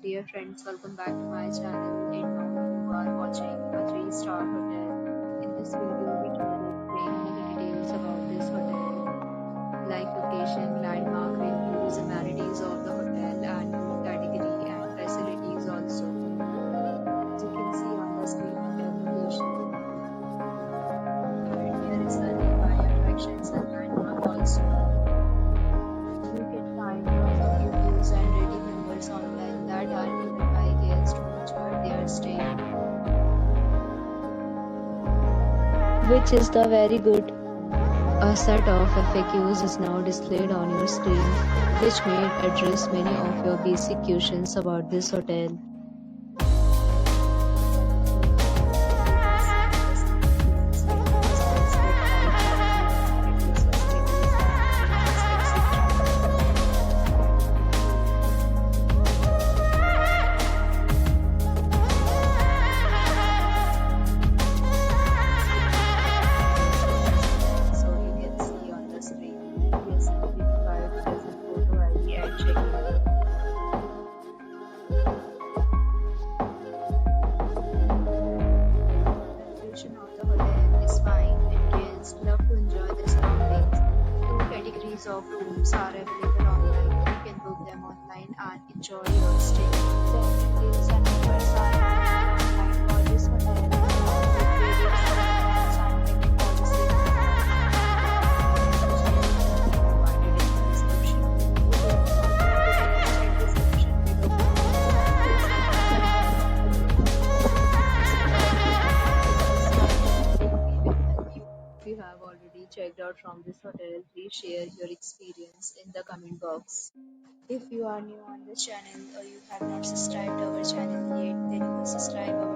Dear friends, welcome back to my channel. And now you are watching a 3-star hotel. In this video, we try to explain all the details about this hotel, like location, landmark, reviews, amenities of the hotel, and room category and facilities also. As you can see on the screen, hotel location, and here is the nearby attractions and landmark also. You can find lots of reviews and rating numbers online that are given by guests to enjoy their stay, which is the very good. A set of FAQs is now displayed on your screen, which may address many of your basic questions about this hotel. So you can see on the screen, yes, required present photo ID and check-in. The location of the hotel is fine and guests love to enjoy the surroundings. Two categories of rooms are available online. You can book them online and enjoy your stay. The details and numbers are available online for this hotel along with various amenities and payment policies provided in the description. You can find details and description below. If you have already checked out from this hotel, please share your experience in the comment box. If you are new on this channel or you have not subscribed our channel yet, then you must subscribe our